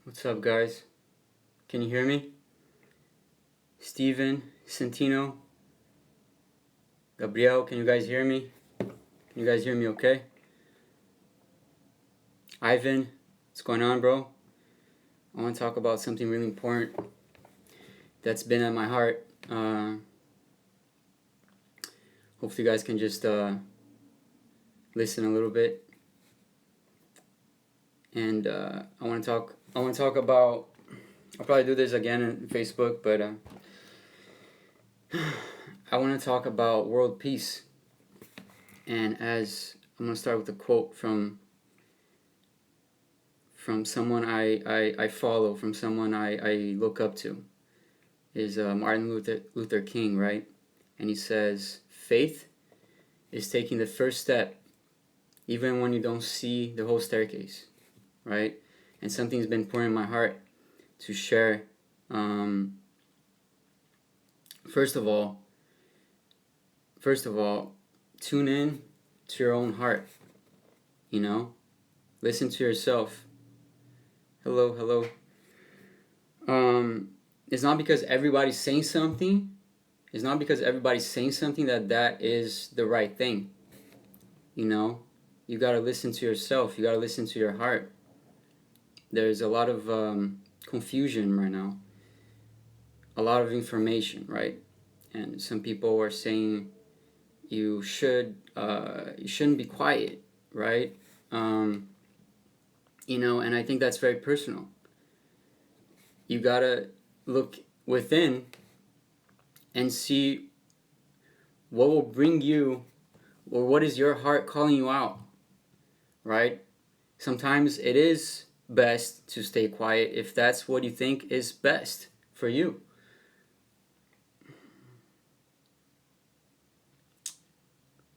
What's up, guys? Can you hear me? Steven, Santino, Gabriel, can you guys hear me? Can you guys hear me okay? Ivan, what's going on, bro? I want to talk about something really important that's been at my heart. Hopefully you guys can just listen a little bit. And I want to talk about, I'll probably do this again on Facebook, but I want to talk about world peace. And as I'm going to start with a quote from someone I follow, from someone I look up to, is Martin Luther King, right? And he says, faith is taking the first step even when you don't see the whole staircase, right? And something's been pouring in my heart to share. First of all, tune in to your own heart, listen to yourself. Hello. It's not because everybody's saying something that is the right thing. You gotta listen to yourself. You gotta listen to your heart. There's a lot of confusion right now, a lot of information, right? And some people are saying you shouldn't be quiet, right? And I think that's very personal. You gotta look within and see what will bring you, or what is your heart calling you out, right? Sometimes it is best to stay quiet if that's what you think is best for you.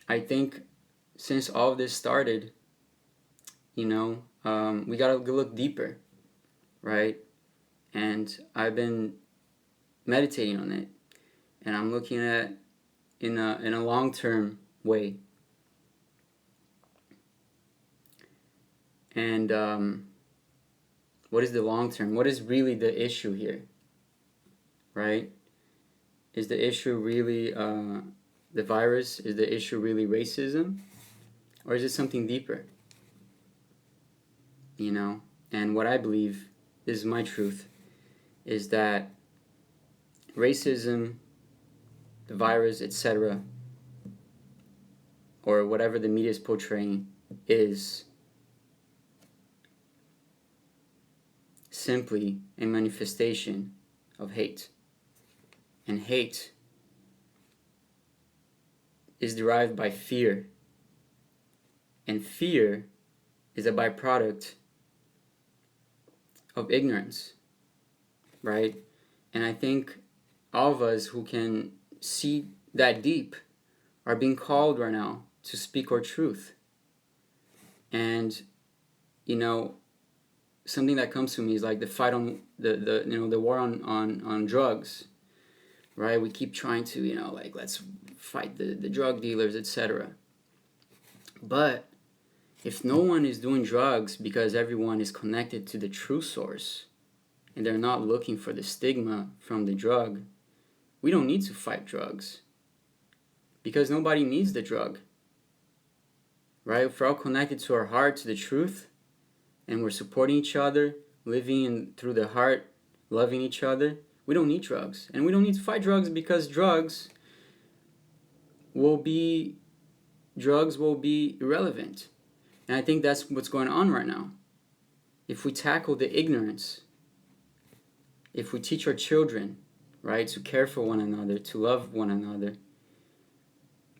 I think since all of this started, we gotta look deeper, right? And I've been meditating on it, and I'm looking at in a long-term way. And what is the long term? What is really the issue here, right? Is the issue really the virus? Is the issue really racism? Or is it something deeper? And what I believe, this is my truth, is that racism, the virus, etc., or whatever the media is portraying, is simply a manifestation of hate. And hate is derived by fear. And fear is a byproduct of ignorance, right? And I think all of us who can see that deep are being called right now to speak our truth. And something that comes to me is like the fight on the war on drugs, right? We keep trying to let's fight the drug dealers, etc. But if no one is doing drugs because everyone is connected to the true source and they're not looking for the stigma from the drug, we don't need to fight drugs because nobody needs the drug, right? If we're all connected to our heart, to the truth, and we're supporting each other, living through the heart, loving each other, we don't need drugs. And we don't need to fight drugs because drugs will be irrelevant. And I think that's what's going on right now. If we tackle the ignorance, if we teach our children, right, to care for one another, to love one another,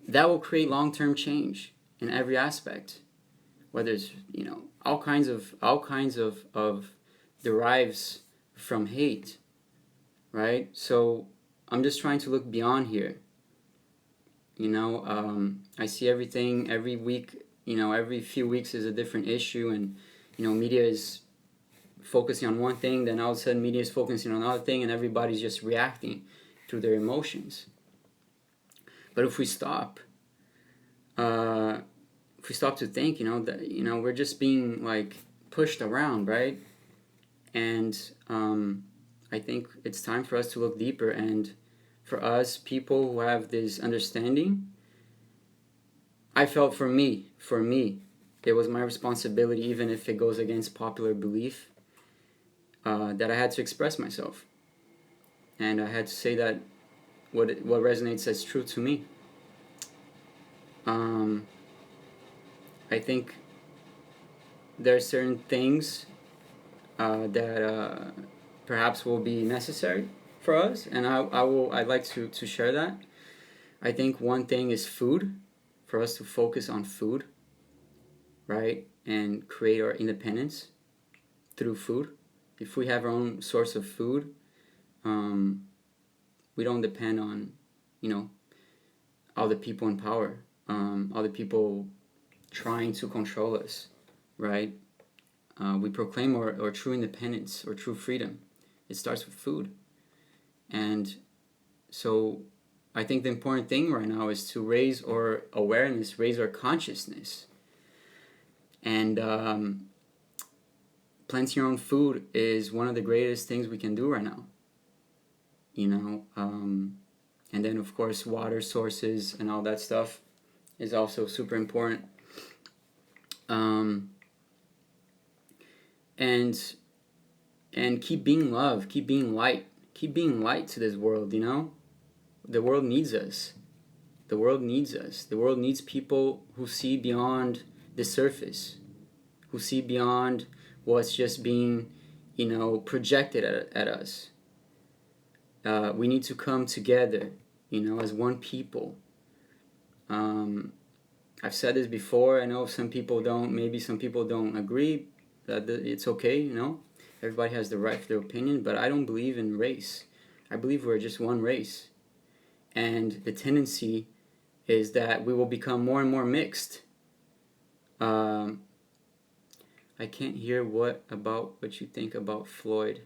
that will create long-term change in every aspect. Whether it's all kinds of derives from hate, right? So I'm just trying to look beyond here. I see everything every week. Every few weeks is a different issue, and media is focusing on one thing, then all of a sudden media is focusing on another thing, and everybody's just reacting through their emotions. But if we stop to think, that we're just being pushed around, right? And I think it's time for us to look deeper. And for us, people who have this understanding, I felt for me, it was my responsibility, even if it goes against popular belief, that I had to express myself. And I had to say that what resonates as true to me. I think there are certain things that perhaps will be necessary for us, and I'd like to share that. I think one thing is food, for us to focus on food, right, and create our independence through food. If we have our own source of food, we don't depend on, all the people in power, all the people trying to control us, right? We proclaim our true independence or true freedom. It starts with food. And so I think the important thing right now is to raise our awareness, raise our consciousness. And planting your own food is one of the greatest things we can do right now. And then of course water sources and all that stuff is also super important. And keep being love, keep being light to this world. The world needs us. The world needs people who see beyond the surface, who see beyond what's just being projected at us. We need to come together, as one people. I've said this before. I know some people don't agree. That it's okay, Everybody has the right for their opinion, but I don't believe in race. I believe we're just one race. And the tendency is that we will become more and more mixed. I can't hear what you think about Floyd.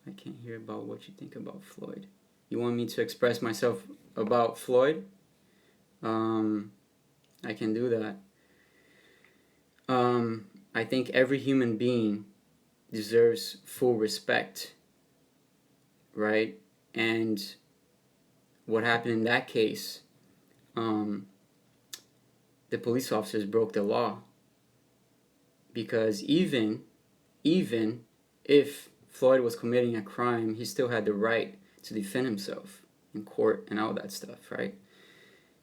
I can't hear about what you think about Floyd. You want me to express myself about Floyd? I can do that. I think every human being deserves full respect, right? And what happened in that case, the police officers broke the law, because even if Floyd was committing a crime, he still had the right to defend himself in court and all that stuff, right?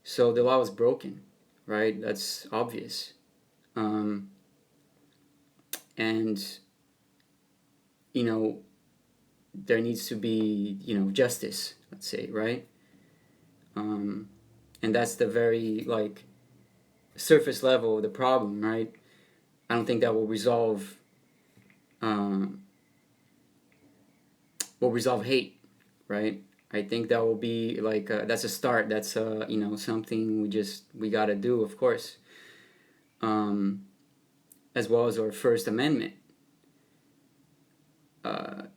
So the law was broken, right? That's obvious. And there needs to be justice, let's say, right? And that's the very surface level of the problem, right? I don't think that will resolve hate, right? I think that will be that's a start. That's something we gotta do, of course. As well as our First Amendment. As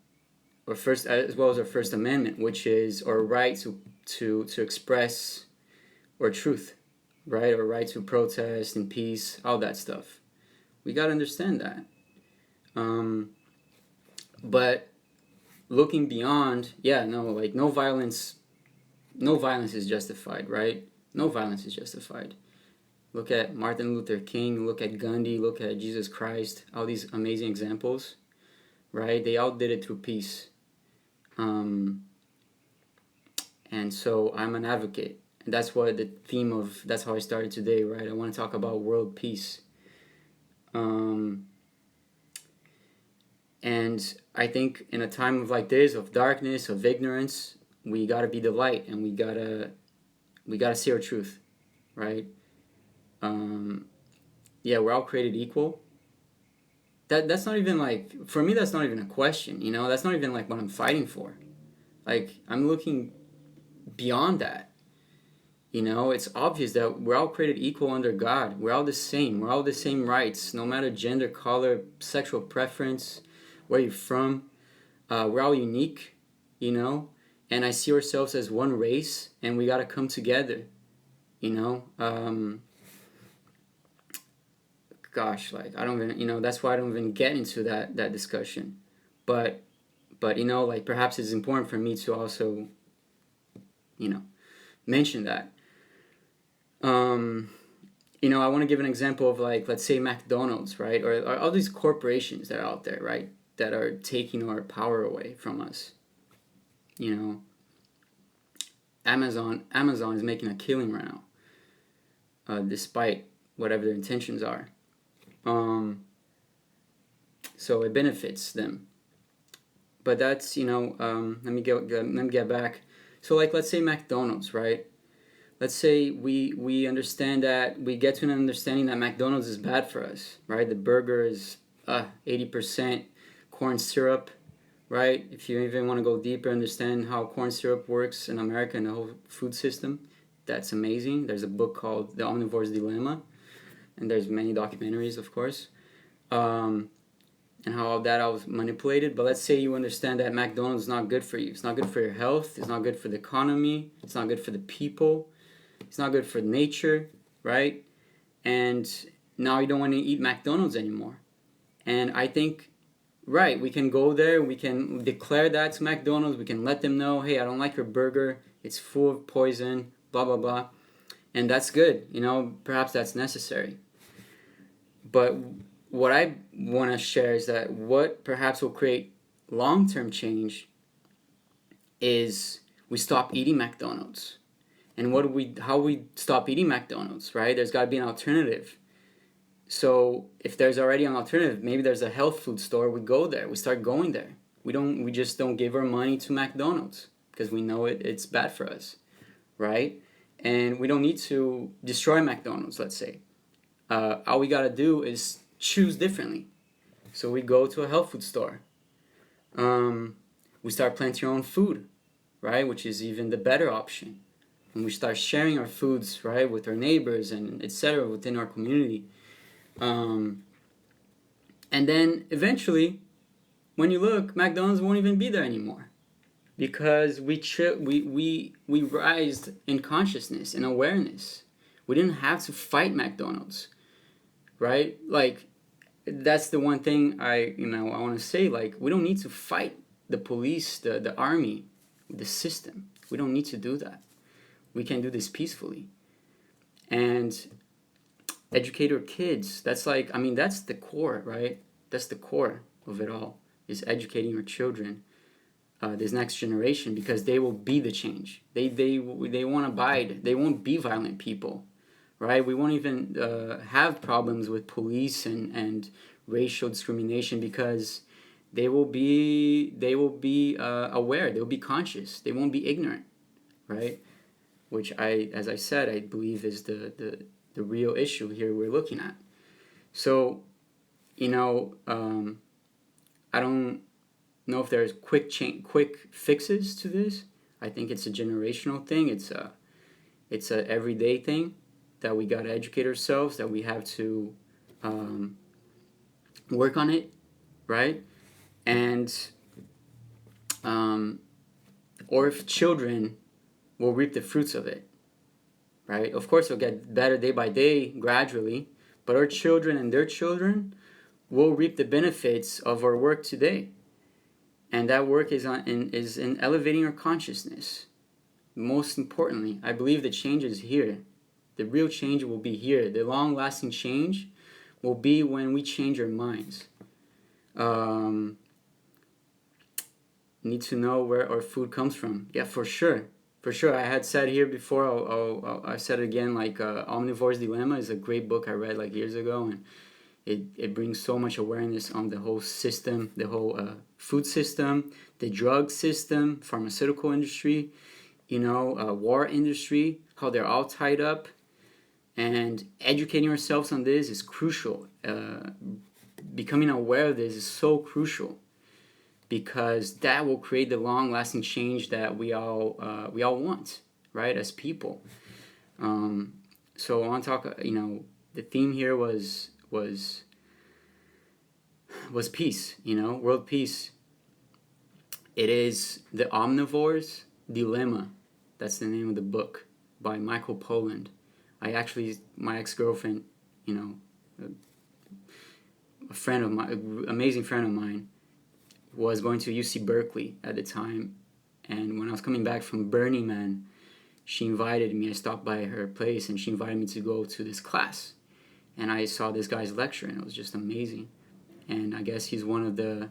well as our First Amendment, which is our right to express our truth, right? Our right to protest in peace, all that stuff. We gotta understand that. But looking beyond, no violence is justified, right? No violence is justified. Look at Martin Luther King, look at Gandhi, look at Jesus Christ, all these amazing examples, right? They all did it through peace. And so I'm an advocate. And that's that's how I started today, right? I want to talk about world peace. And I think in a time of this, of darkness, of ignorance, we gotta be the light, and we gotta see our truth, right? We're all created equal. That's not even for me, that's not even a question, that's not even what I'm fighting for. I'm looking beyond that. It's obvious that we're all created equal under God. We're all the same. We're all the same rights, no matter gender, color, sexual preference, where you're from. We're all unique, and I see ourselves as one race, and we gotta come together, gosh, I don't even, that's why I don't even get into that discussion. but like perhaps it's important for me to also mention that. I want to give an example of, like, let's say McDonald's, right? Or all these corporations that are out there, right? That are taking our power away from us. Amazon is making a killing right now, despite whatever their intentions are. So it benefits them. But that's, let me get back. So, like, let's say McDonald's, right? Let's say we understand that, we get to an understanding that McDonald's is bad for us, right? The burger is 80% corn syrup, right? If you even want to go deeper, understand how corn syrup works in America and the whole food system, that's amazing. There's a book called The Omnivore's Dilemma, and there's many documentaries, of course, and how that all was manipulated. But let's say you understand that McDonald's is not good for you. It's not good for your health. It's not good for the economy. It's not good for the people. It's not good for nature, right? And now you don't want to eat McDonald's anymore. And I think, right, we can go there, we can declare that to McDonald's, we can let them know, hey, I don't like your burger, it's full of poison, blah, blah, blah. And that's good, perhaps that's necessary. But what I want to share is that what perhaps will create long-term change is we stop eating McDonald's. And how we stop eating McDonald's, right? There's got to be an alternative. So if there's already an alternative, maybe there's a health food store, we go there, we start going there. We just don't give our money to McDonald's because we know it's bad for us, right? And we don't need to destroy McDonald's, let's say. All we got to do is choose differently. So we go to a health food store. We start planting our own food, right? Which is even the better option. And we start sharing our foods, right, with our neighbors and etc. within our community. And then eventually, when you look, McDonald's won't even be there anymore, because we rised in consciousness and awareness. We didn't have to fight McDonald's, right? Like, that's the one thing I want to say. Like, we don't need to fight the police, the army, the system. We don't need to do that. We can do this peacefully. And educate our kids. That's that's the core, right? That's the core of it all, is educating our children, this next generation, because they will be the change. They won't abide. They won't be violent people, right? We won't even have problems with police and racial discrimination, because they will be aware. They will be conscious. They won't be ignorant, right? Which as I said, I believe is the real issue here we're looking at. So, I don't know if there's quick fixes to this. I think it's a generational thing. It's a everyday thing that we got to educate ourselves, that we have to work on it, right? And or if children will reap the fruits of it, right? Of course, it'll get better day by day, gradually, but our children and their children will reap the benefits of our work today. And that work is in elevating our consciousness. Most importantly, I believe the change is here. The real change will be here. The long-lasting change will be when we change our minds. Need to know where our food comes from. Yeah, for sure. For sure. I had said here before, I said it again, like Omnivore's Dilemma is a great book I read like years ago, and it brings so much awareness on the whole system, the whole food system, the drug system, pharmaceutical industry, war industry, how they're all tied up. And educating ourselves on this is crucial. Becoming aware of this is so crucial, because that will create the long-lasting change that we all want, right, as people. So I want to talk. The theme here was peace. World peace. It is the Omnivore's Dilemma. That's the name of the book by Michael Pollan. My ex-girlfriend, a friend of mine, amazing friend of mine, was going to UC Berkeley at the time, and when I was coming back from Burning Man, she invited me. I stopped by her place, and she invited me to go to this class. And I saw this guy's lecture, and it was just amazing. And I guess he's one of the,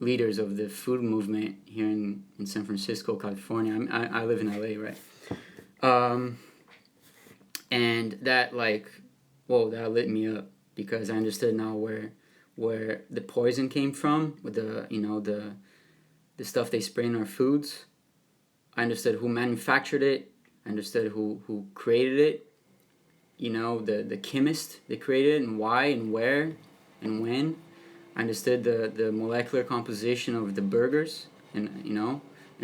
leaders of the food movement here in San Francisco, California. I live in LA, right? And that that lit me up, because I understood now where the poison came from with the stuff they spray in our foods. I understood who manufactured it. I understood who created it. The chemist that created it, and why and where and when. I understood the molecular composition of the burgers and in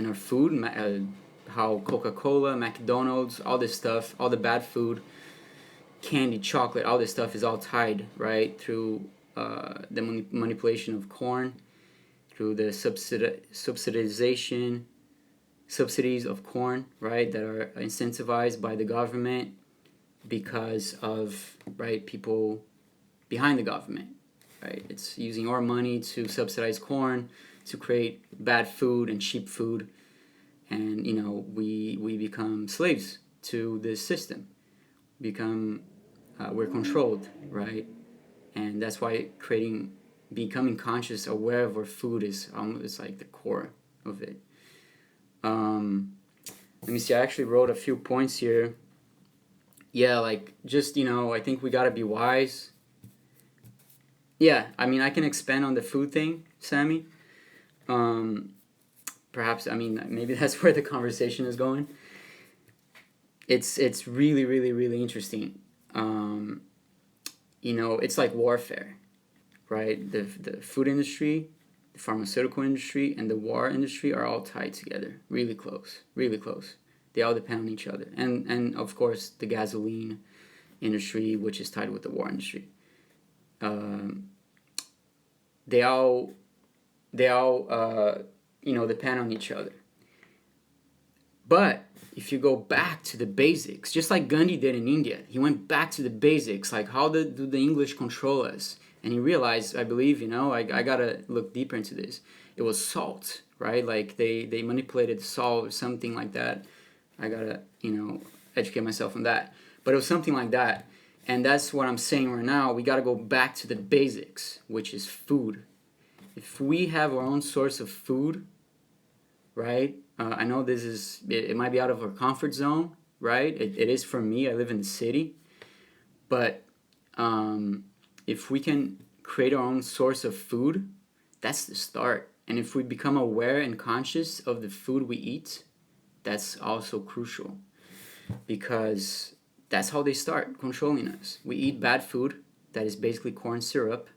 our food, how Coca-Cola, McDonald's, all this stuff, all the bad food, candy, chocolate, all this stuff is all tied, right, through the manipulation of corn, through the subsidies of corn, right, that are incentivized by the government because of, right, people behind the government, right? It's using our money to subsidize corn, to create bad food and cheap food, and we become slaves to this system. We're controlled, right? And that's why becoming conscious, aware of our food is it's like the core of it. Let me see, I actually wrote a few points here. Yeah, I think we gotta be wise. Yeah, I can expand on the food thing, Sammy. Perhaps, maybe that's where the conversation is going. It's really, really, really interesting. It's like warfare, right? The food industry, the pharmaceutical industry, and the war industry are all tied together, really close, really close. They all depend on each other, and of course the gasoline industry, which is tied with the war industry. They all depend on each other. But if you go back to the basics, just like Gandhi did in India, he went back to the basics, like how do the English control us? And he realized, I believe, I gotta look deeper into this. It was salt, right? Like they manipulated salt or something like that. I gotta, educate myself on that. But it was something like that. And that's what I'm saying right now. We gotta go back to the basics, which is food. If we have our own source of food, right? I know it might be out of our comfort zone, right? It is for me. I live in the city. But if we can create our own source of food, that's the start. And if we become aware and conscious of the food we eat, that's also crucial, because that's how they start controlling us. We eat bad food that is basically corn syrup,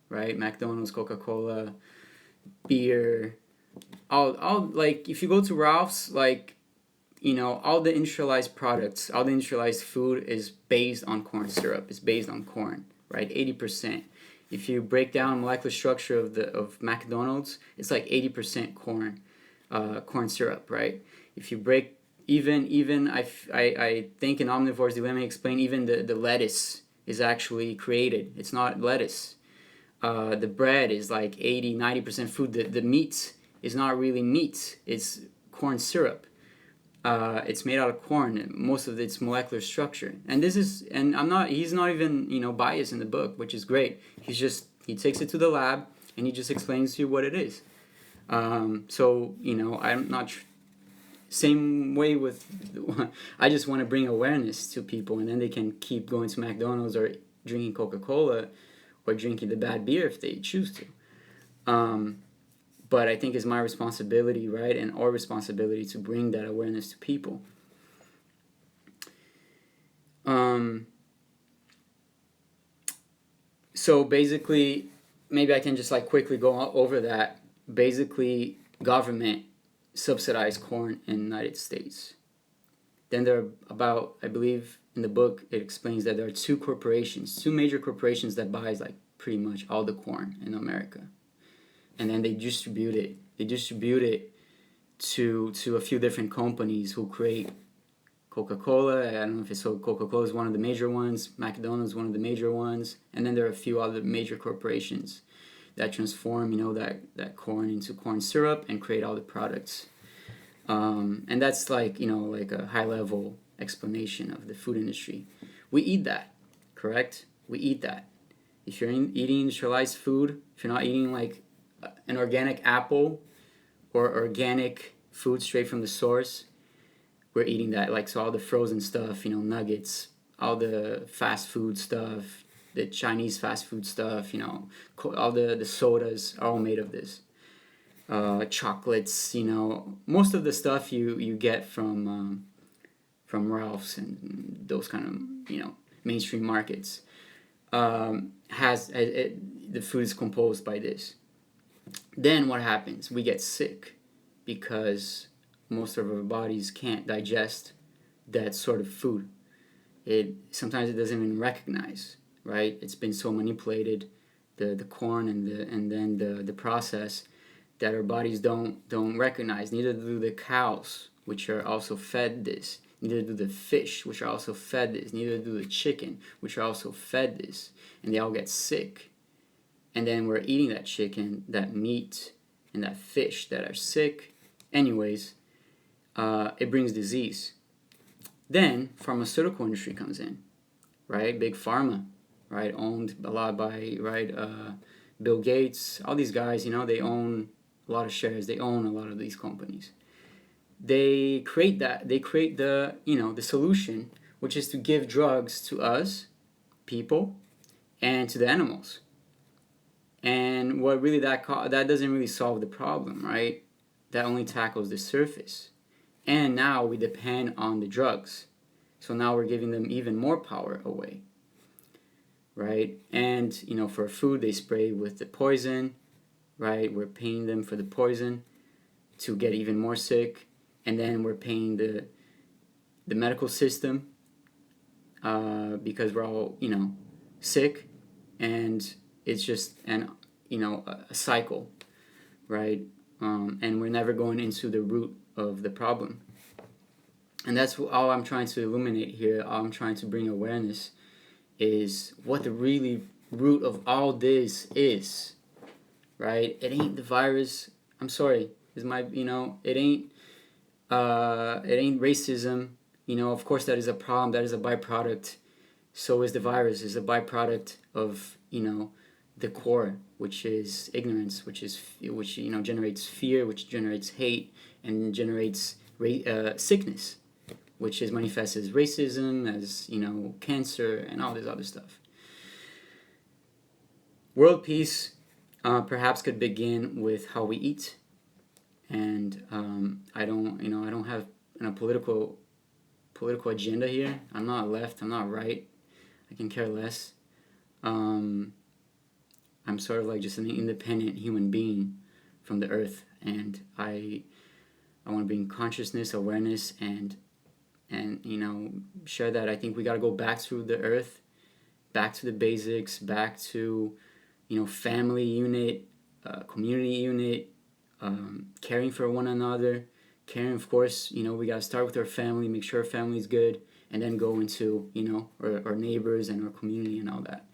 right? McDonald's, Coca-Cola, beer, all if you go to Ralph's, all the industrialized products, all the industrialized food is based on corn syrup. It's based on corn, right? 80%. If you break down molecular structure of McDonald's, it's like 80% corn syrup, right? If you break even I think in Omnivore's Dilemma explain even the lettuce is actually created. It's not lettuce. The bread is like 80-90% food. The meat is not really meat. It's corn syrup. It's made out of corn. Most of its molecular structure. And he's not even biased in the book, which is great. He takes it to the lab and he just explains to you what it is. I'm not. Same way with, I just want to bring awareness to people, and then they can keep going to McDonald's or drinking Coca-Cola or drinking the bad beer if they choose to. But I think it's my responsibility, right, and our responsibility to bring that awareness to people. So basically, maybe I can just quickly go over that. Basically, government subsidized corn in the United States. Then there are about, I believe in the book it explains that there are two major corporations that buys pretty much all the corn in America. And then they distribute it. They distribute it to a few different companies who create Coca-Cola. I don't know if it's so. Coca-Cola is one of the major ones. McDonald's is one of the major ones. And then there are a few other major corporations that transform, that corn into corn syrup and create all the products. And that's like, like a high level explanation of the food industry. We eat that, correct? We eat that. If you're eating industrialized food, if you're not eating like an organic apple or organic food straight from the source, we're eating that. Like, so all the frozen stuff, nuggets, all the fast food stuff, the Chinese fast food stuff, all the sodas are all made of this. Chocolates, most of the stuff you get from Ralph's and those kind of, mainstream markets, the food is composed by this. Then what happens? We get sick because most of our bodies can't digest that sort of food. Sometimes it doesn't even recognize, right? It's been so manipulated, the corn and then the process, that our bodies don't recognize. Neither do the cows, which are also fed this. Neither do the fish, which are also fed this. Neither do the chicken, which are also fed this. And they all get sick. And then we're eating that chicken, that meat, and that fish that are sick. Anyways, it brings disease. Then pharmaceutical industry comes in, right? Big pharma, right? Owned a lot by, right, Bill Gates. All these guys, they own a lot of shares. They own a lot of these companies. They create the, the solution, which is to give drugs to us, people, and to the animals. And what really that doesn't really solve the problem, right? That only tackles the surface. And now we depend on the drugs. So now we're giving them even more power away, right? And, for food, they spray with the poison, right? We're paying them for the poison to get even more sick. And then we're paying the medical system because we're all, sick. And it's just a cycle, right? And we're never going into the root of the problem. And that's all I'm trying to illuminate here. All I'm trying to bring awareness is what the really root of all this is, right? It ain't the virus. I'm sorry. It ain't racism. Of course that is a problem. That is a byproduct. So is the virus. Is a byproduct of, the core, which is ignorance, which generates fear, which generates hate, and generates sickness, which is manifests as racism, as cancer, and all this other stuff. World peace perhaps could begin with how we eat, and I don't have a political agenda here. I'm not left. I'm not right. I can care less. I'm sort of like just an independent human being from the earth, and I want to bring consciousness, awareness, and share that I think we got to go back to the earth, back to the basics, back to family unit, community unit, caring for one another, caring, of course, we got to start with our family, make sure our family's good, and then go into our neighbors and our community and all that.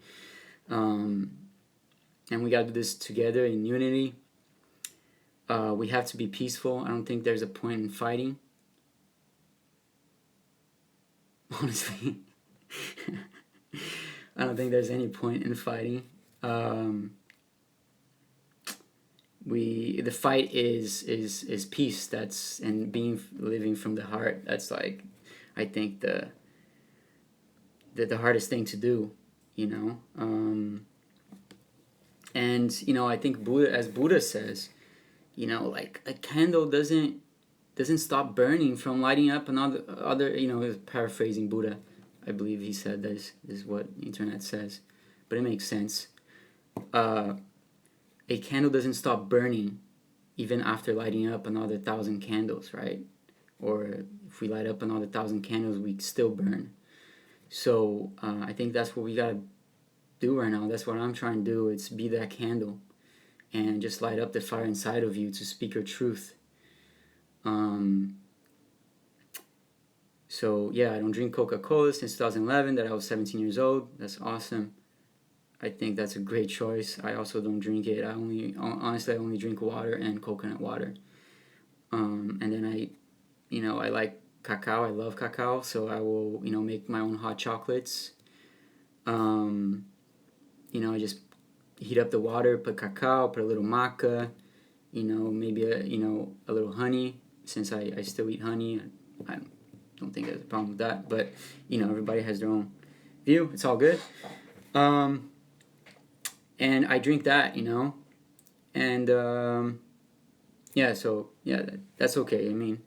And we got to do this together in unity. We have to be peaceful. I don't think there's a point in fighting. Honestly, I don't think there's any point in fighting. The fight is peace. That's and living from the heart. That's like, I think the hardest thing to do. And I think Buddha says, like a candle doesn't stop burning from lighting up other paraphrasing Buddha. I believe he said this is what the internet says, but it makes sense. A candle doesn't stop burning even after lighting up another 1,000 candles, right? Or if we light up another 1,000 candles, we still burn. So I think that's what we gotta do right now. That's what I'm trying to do. It's be that candle and just light up the fire inside of you to speak your truth. So yeah, I don't drink Coca-Cola since 2011, that I was 17 years old. That's awesome. I think that's a great choice. I also don't drink it. Honestly, I only drink water and coconut water. And then I like cacao. I love cacao, so I will, make my own hot chocolates. Um, I just heat up the water, put cacao, put a little maca, maybe a little honey. Since I still eat honey, I don't think there's a problem with that. But everybody has their own view. It's all good. Um, and I drink that, and yeah. So yeah, that's okay. I mean,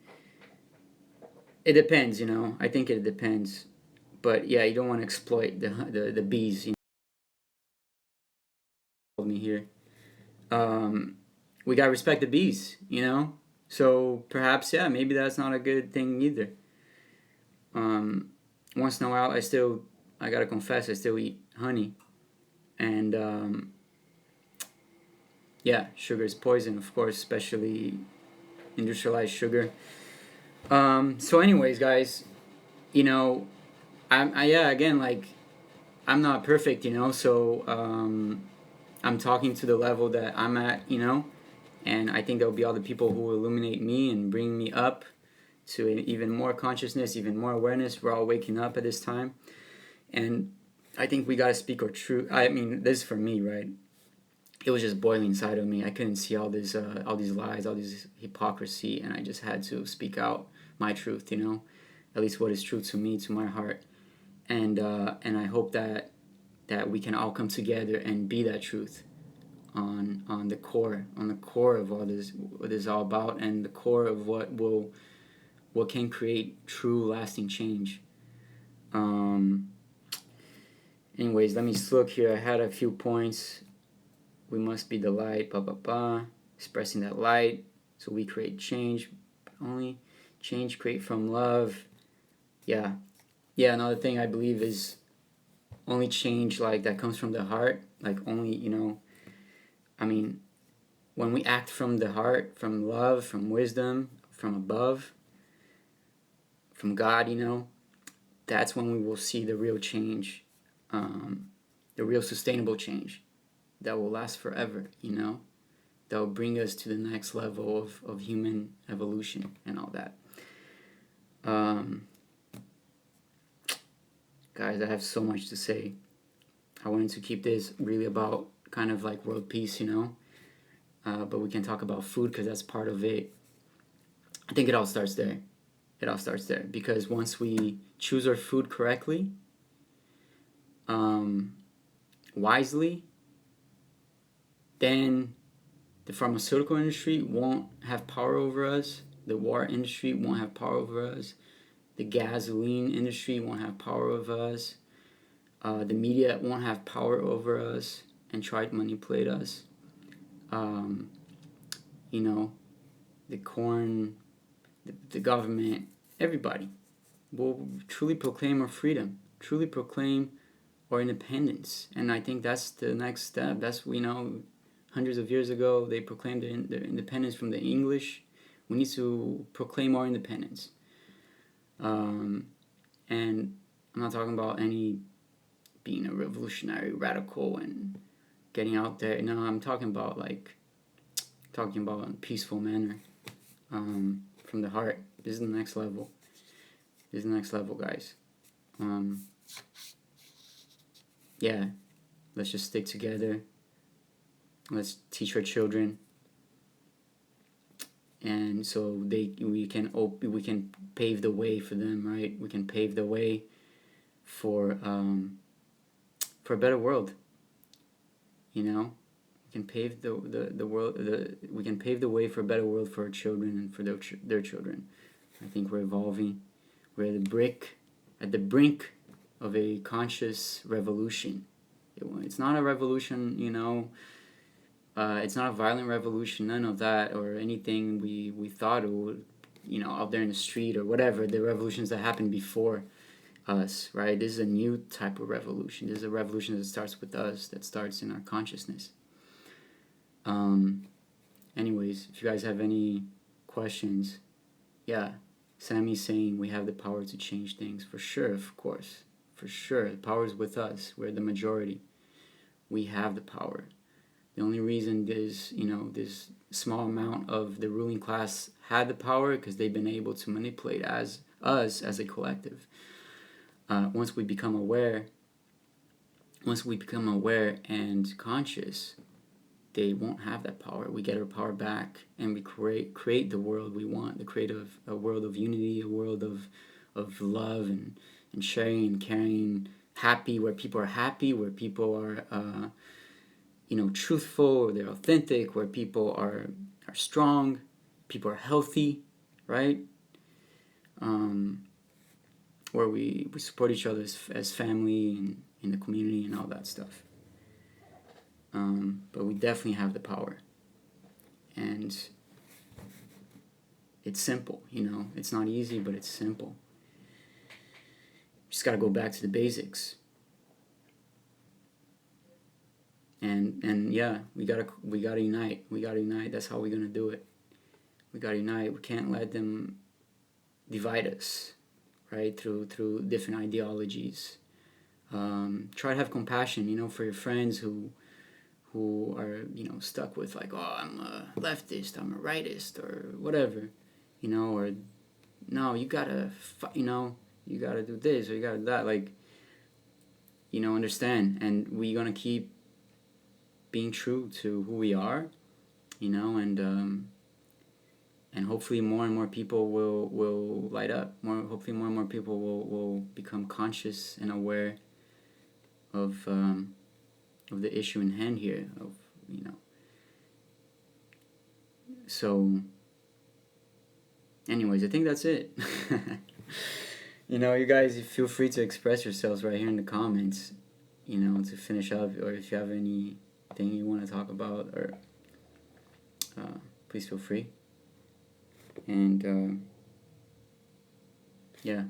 it depends, I think it depends, but yeah, you don't want to exploit the bees. Told me here. We gotta respect the bees. So perhaps, yeah, maybe that's not a good thing either. Once in a while, I gotta confess, I still eat honey, and yeah, sugar is poison, of course, especially industrialized sugar. So, anyways, guys, you know, yeah, again, like, I'm not perfect, so I'm talking to the level that I'm at, and I think there'll be other people who will illuminate me and bring me up to even more consciousness, even more awareness. We're all waking up at this time, and I think we gotta speak our truth. I mean, this is for me, right? It was just boiling inside of me. I couldn't see all these lies, all this hypocrisy, and I just had to speak out my truth. At least what is true to me, to my heart, and I hope that we can all come together and be that truth on the core of all this, what is all about, and the core of what can create true lasting change. Anyways, let me look here. I had a few points. We must be the light, expressing that light, so we create change. Only change create from love. Yeah, another thing I believe is only change like that comes from the heart. Like, only, I mean, when we act from the heart, from love, from wisdom, from above, from God, that's when we will see the real change, the real sustainable change that will last forever, that will bring us to the next level of human evolution and all that. Guys, I have so much to say. I wanted to keep this really about kind of like world peace, but we can talk about food because that's part of it. I think it all starts there. Because once we choose our food correctly, wisely, then the pharmaceutical industry won't have power over us. The war industry won't have power over us. The gasoline industry won't have power over us. The media won't have power over us and try to manipulate us. The corn, the government, everybody will truly proclaim our freedom, truly proclaim our independence. And I think that's the next step. That's, hundreds of years ago, they proclaimed their independence from the English. We need to proclaim our independence. And I'm not talking about any being a revolutionary radical and getting out there. No, I'm talking about in a peaceful manner, from the heart. This is the next level. Guys. Yeah, let's just stick together. Let's teach our children, and so we can pave the way for them, right? We can pave the way for a better world. We can pave the world. We can pave the way for a better world for our children and for their children. I think we're evolving. We're at the brink of a conscious revolution. It's not a revolution, it's not a violent revolution, none of that, or anything we thought it would, out there in the street or whatever, the revolutions that happened before us, right? This is a new type of revolution. This is a revolution that starts with us, that starts in our consciousness. Anyways, if you guys have any questions, yeah, Sammy's saying we have the power to change things. For sure, of course. For sure. The power is with us. We're the majority. We have the power. The only reason this, this small amount of the ruling class had the power because they've been able to manipulate us as a collective. Once we become aware and conscious, they won't have that power. We get our power back, and we create the world we want. A world of unity, a world of love and sharing and caring, happy, where people are happy, where people are truthful, they're authentic, where people are strong, people are healthy, right? Where we support each other as family and in the community and all that stuff. But we definitely have the power. And it's simple, It's not easy, but it's simple. Just got to go back to the basics. And yeah, we gotta unite. We gotta unite. That's how we're gonna do it. We gotta unite. We can't let them divide us, right? Through different ideologies. Try to have compassion, for your friends who are stuck with like, oh, I'm a leftist, I'm a rightist, or whatever, or no, you gotta you gotta do this or you gotta do that, like, understand, and we're gonna keep being true to who we are, and hopefully more and more people will light up. Hopefully more and more people will become conscious and aware of the issue in hand here. So, anyways, I think that's it. You guys feel free to express yourselves right here in the comments. To finish up, or if you have anything you want to talk about, or please feel free. And yeah,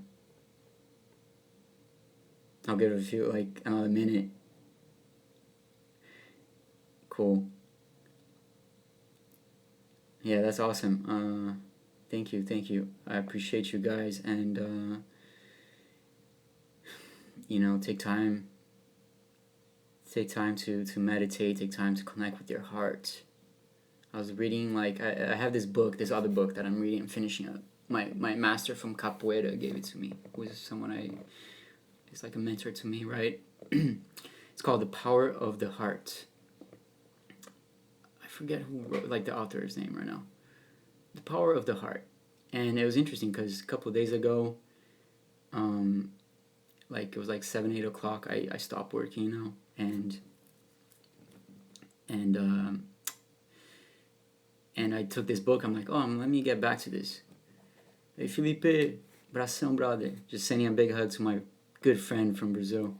I'll give it a few, like another minute. Cool. Yeah, that's awesome. Thank you. I appreciate you guys, and take time to meditate, take time to connect with your heart. I was reading, like, I have this other book that I'm reading and finishing up. My master from Capoeira gave it to me, who is someone it's like a mentor to me, right? It's called The Power of the Heart. I forget who wrote, like, the author's name right now. The Power of the Heart. And it was interesting because a couple of days ago, like, it was like 7, 8 o'clock, I stopped working, and I took this book. I'm like, let me get back to this. Hey, Felipe, bração, brother. Just sending a big hug to my good friend from Brazil.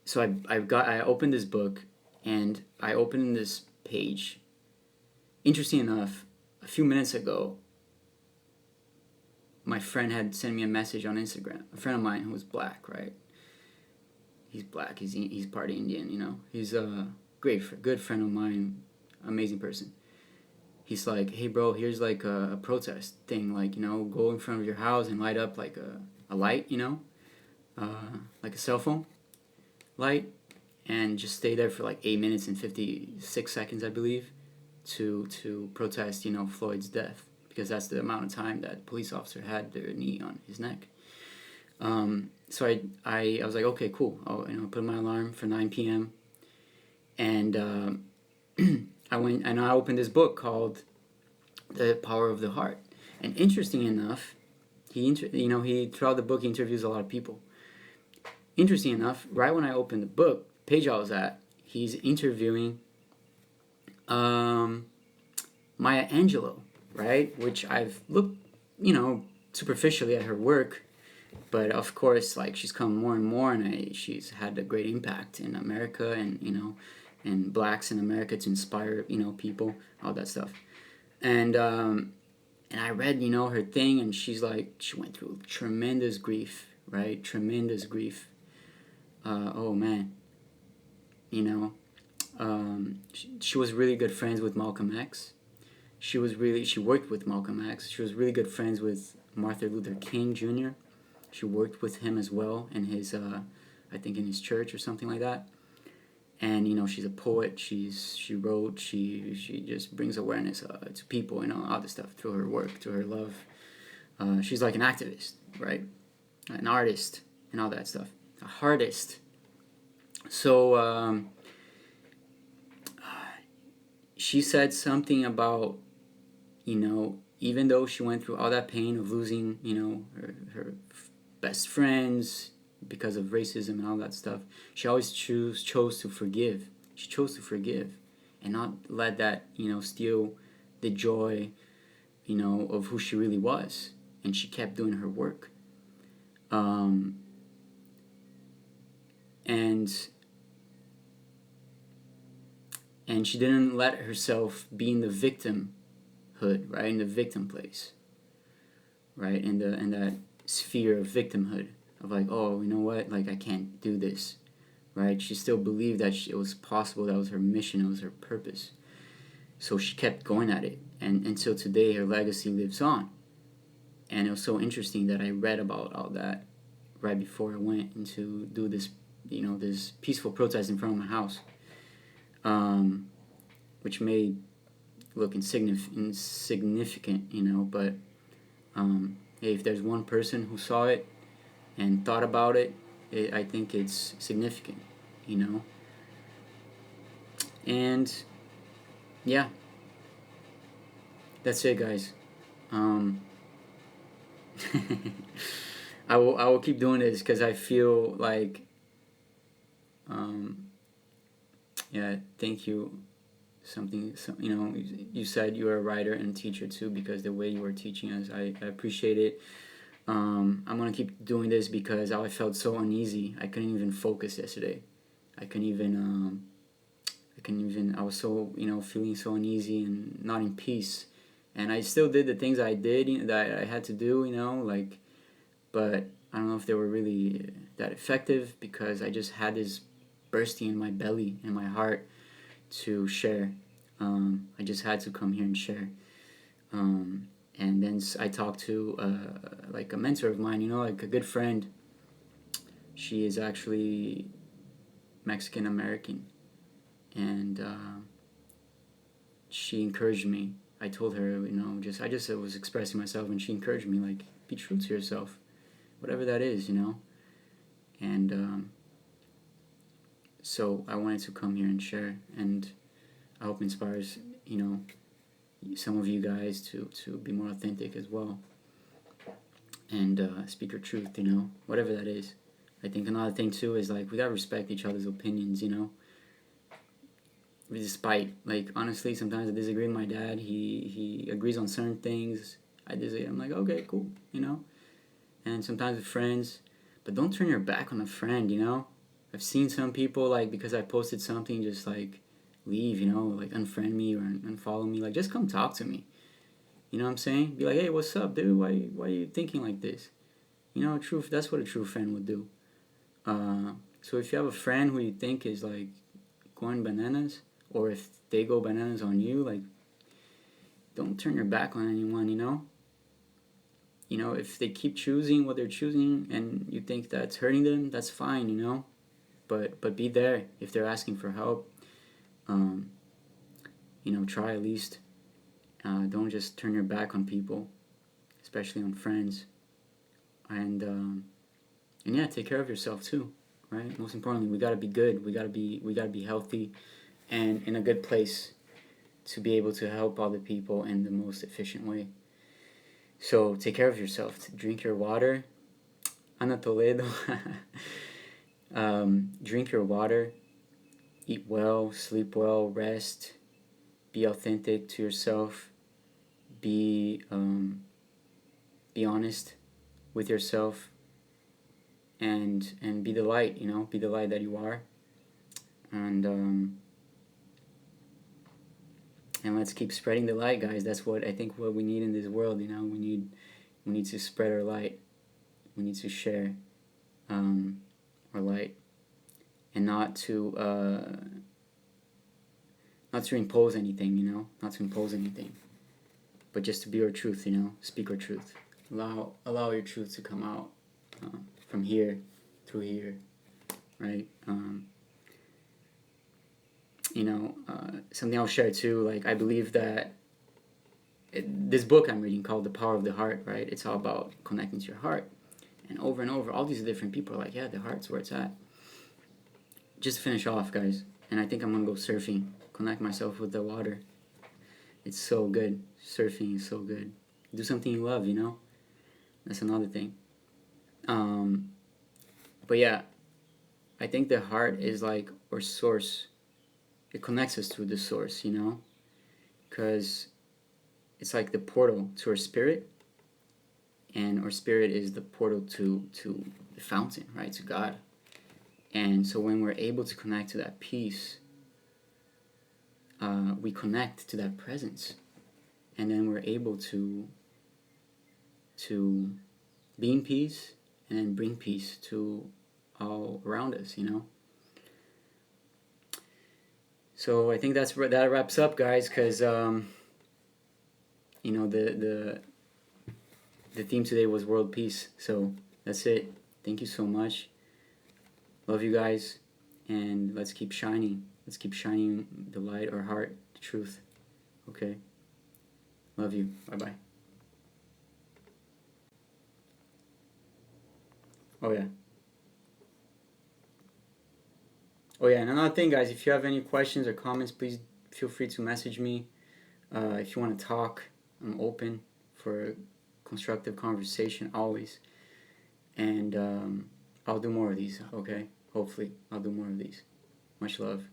So I opened this book, and I opened this page. Interesting enough, a few minutes ago, my friend had sent me a message on Instagram. A friend of mine who was black, right? He's black. He's part Indian, He's a good friend of mine, amazing person. He's like, hey bro, here's like a protest thing, like, go in front of your house and light up like a light, like a cell phone light, and just stay there for like 8 minutes and 56 seconds, I believe, to protest, Floyd's death, because that's the amount of time that the police officer had their knee on his neck. So I was like, okay, cool. I'll put my alarm for 9 p.m. And I went and I opened this book called The Power of the Heart. And interesting enough, he throughout the book he interviews a lot of people. Interesting enough, right when I opened the book, page I was at, he's interviewing Maya Angelou, right? Which I've looked, superficially at her work, but of course, like, she's come more and more, and she's had a great impact in America, and and blacks in America, to inspire people, all that stuff. And I read her thing, and she's like, she went through tremendous grief, right? Tremendous grief. Oh man, she was really good friends with Malcolm X. She worked with Malcolm X. She was really good friends with Martin Luther King Jr. She worked with him as well in his, I I think in his church or something like that. And she's a poet. She wrote. She just brings awareness to people. All this stuff through her work, through her love. She's like an activist, right? An artist and all that stuff. A artist. So she said something about, even though she went through all that pain of losing, her best friends because of racism and all that stuff, she always chose to forgive. She chose to forgive and not let that, steal the joy, of who she really was. And she kept doing her work. And she didn't let herself be in the victimhood, right? In the victim place, right? In that sphere of victimhood of like, oh, you know what? Like, I can't do this, right? She still believed that it was possible. That was her mission. It was her purpose. So she kept going at it. And until today, her legacy lives on. And it was so interesting that I read about all that right before I went into do this, this peaceful protest in front of my house. Which may look insignificant, but hey, if there's one person who saw it and thought about it, I think it's significant, And yeah, that's it, guys. I will keep doing this because I feel like, thank you. You said you were a writer and teacher too, because the way you were teaching us, I appreciate it. I'm gonna keep doing this because I felt so uneasy. I couldn't even focus yesterday. I was so, feeling so uneasy and not in peace. And I still did the things I did, that I had to do, but I don't know if they were really that effective, because I just had this bursting in my belly and my heart to share. I just had to come here and share. And then I talked to like a mentor of mine, like a good friend. She is actually Mexican American, and she encouraged me. I told her, I just was expressing myself, and she encouraged me, like, be true to yourself, whatever that is, And so I wanted to come here and share, and I hope inspires, some of you guys to be more authentic as well, and speak your truth, whatever that is. I think another thing too is, like, we gotta respect each other's opinions, despite, like, honestly, sometimes I disagree with my dad. He agrees on certain things. I disagree. I'm like, okay, cool, and sometimes with friends, but don't turn your back on a friend, I've seen some people, like, because I posted something, just like leave, like unfriend me or unfollow me. Like, just come talk to me. You know what I'm saying? Be like, hey, what's up, dude? Why are you thinking like this? That's what a true friend would do. So if you have a friend who you think is, like, going bananas, or if they go bananas on you, like, don't turn your back on anyone, if they keep choosing what they're choosing and you think that's hurting them, that's fine, but be there if they're asking for help. Try at least. Don't just turn your back on people, especially on friends. And yeah, take care of yourself too, right? Most importantly, we gotta be good. We gotta be healthy, and in a good place to be able to help other people in the most efficient way. So take care of yourself. Drink your water. Ana Toledo. Drink your water. Eat well. Sleep well. Rest. Be authentic to yourself. Be honest with yourself. And be the light. Be the light that you are. And let's keep spreading the light, guys. That's what I think what we need in this world. We need to spread our light. We need to share our light, and not to impose anything. Not to impose anything, but just to be our truth. Speak our truth. Allow your truth to come out from here, through here, right? Something I'll share too, like I believe that this book I'm reading called The Power of the Heart, right? It's all about connecting to your heart. And over, all these different people are like, yeah, the heart's where it's at. Just to finish off, guys, and I think I'm going to go surfing, connect myself with the water. It's so good. Surfing is so good. Do something you love, That's another thing. But yeah, I think the heart is like our source. It connects us to the source, because it's like the portal to our spirit, and our spirit is the portal to the fountain, right, to God. And so when we're able to connect to that peace, we connect to that presence, and then we're able to be in peace and then bring peace to all around us, So I think that wraps up, guys, because the theme today was world peace. So that's it. Thank you so much. Love you guys, and let's keep shining. Let's keep shining the light, our heart, the truth. Okay? Love you. Bye-bye. Oh, yeah. Oh, yeah, and another thing, guys, if you have any questions or comments, please feel free to message me. If you want to talk, I'm open for constructive conversation always. And I'll do more of these, okay? Hopefully, I'll do more of these. Much love.